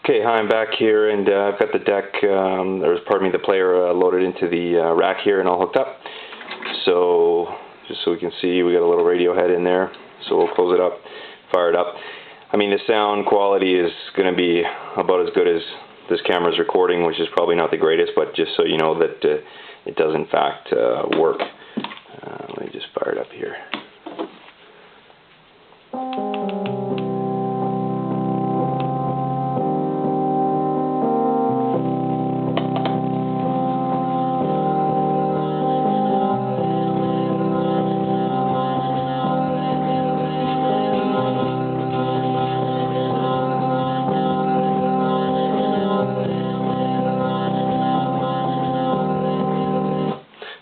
Okay, hi, I'm back here, and I've got the deck, the player loaded into the rack here and all hooked up. So, just so we can see, we got a little radio head in there, so we'll close it up, fire it up. I mean, the sound quality is going to be about as good as this camera's recording, which is probably not the greatest, but just so you know that it does in fact work. Let me just fire it up here.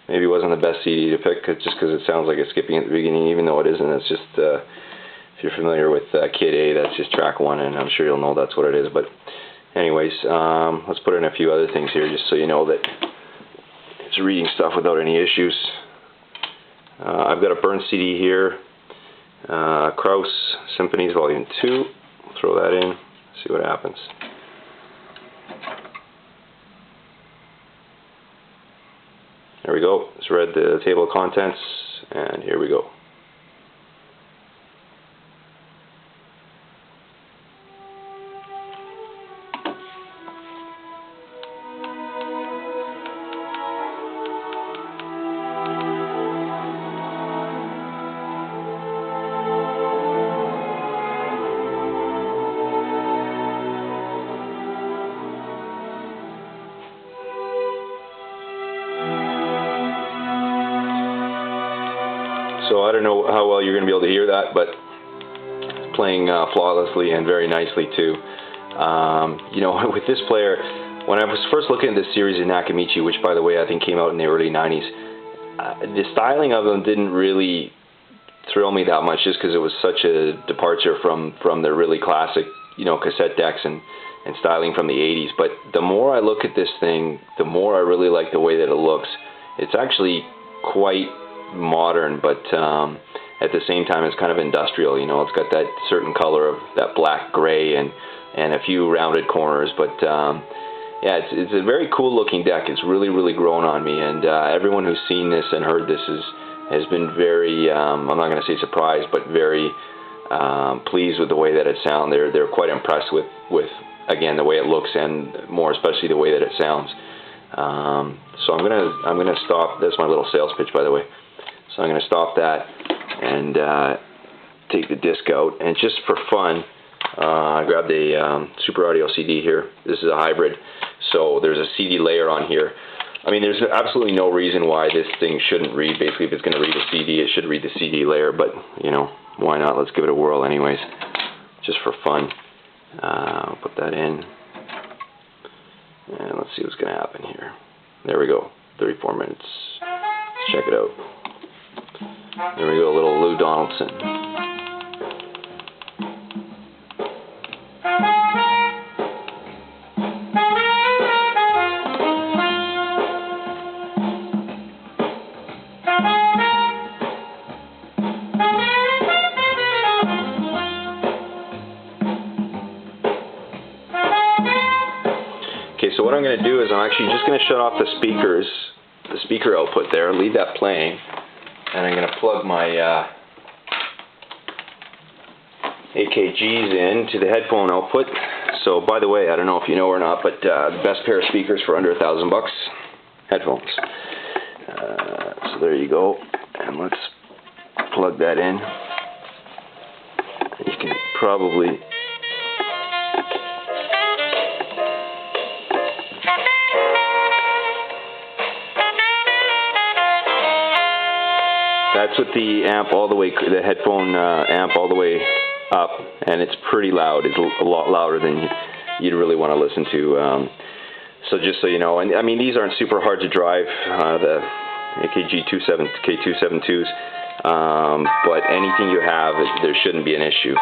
Maybe it wasn't the best CD to pick just because it sounds like it's skipping at the beginning, even though it isn't. It's just, if you're familiar with Kid A, that's just track 1, and I'm sure you'll know that's what it is. But anyways, let's put in a few other things here just so you know that it's reading stuff without any issues. I've got a burn CD here, Kraus Symphonies Volume 2. We'll throw that in, see what happens. There we go. It's read the table of contents, and here we go. So I don't know how well you're going to be able to hear that, but it's playing flawlessly and very nicely too. You know, with this player, when I was first looking at this series of Nakamichi, which by the way I think came out in the early 90s, the styling of them didn't really thrill me that much, just because it was such a departure from the really classic, you know, cassette decks and styling from the 80s. But the more I look at this thing, the more I really like the way that it looks. It's actually quite modern, but at the same time it's kind of industrial. You know, it's got that certain color of that black gray and a few rounded corners, but yeah, it's a very cool looking deck. It's really grown on me, and everyone who's seen this and heard this has been very I'm not going to say surprised, but very pleased with the way that it sounds. They're quite impressed with again the way it looks, and more especially the way that it sounds. So I'm gonna stop. That's my little sales pitch, by the way. So I'm going to stop that and take the disc out. And just for fun, I grabbed a Super Audio CD here. This is a hybrid, so there's a CD layer on here. I mean, there's absolutely no reason why this thing shouldn't read. Basically, if it's going to read a CD, it should read the CD layer. But, you know, why not? Let's give it a whirl anyways, just for fun. I'll put that in. And let's see what's going to happen here. There we go, 34 minutes. Let's check it out. There we go, a little Lou Donaldson. Okay, so what I'm going to do is I'm actually just going to shut off the speakers, the speaker output there, leave that playing. And I'm going to plug my AKGs in to the headphone output. So, by the way, I don't know if you know or not, but the best pair of speakers for under $1,000, headphones. So there you go. And let's plug that in. You can probably... That's with the amp all the way, the headphone amp all the way up, and it's pretty loud. It's a lot louder than you'd really want to listen to. So just so you know, and I mean, these aren't super hard to drive, the AKG K272s, but anything you have, there shouldn't be an issue.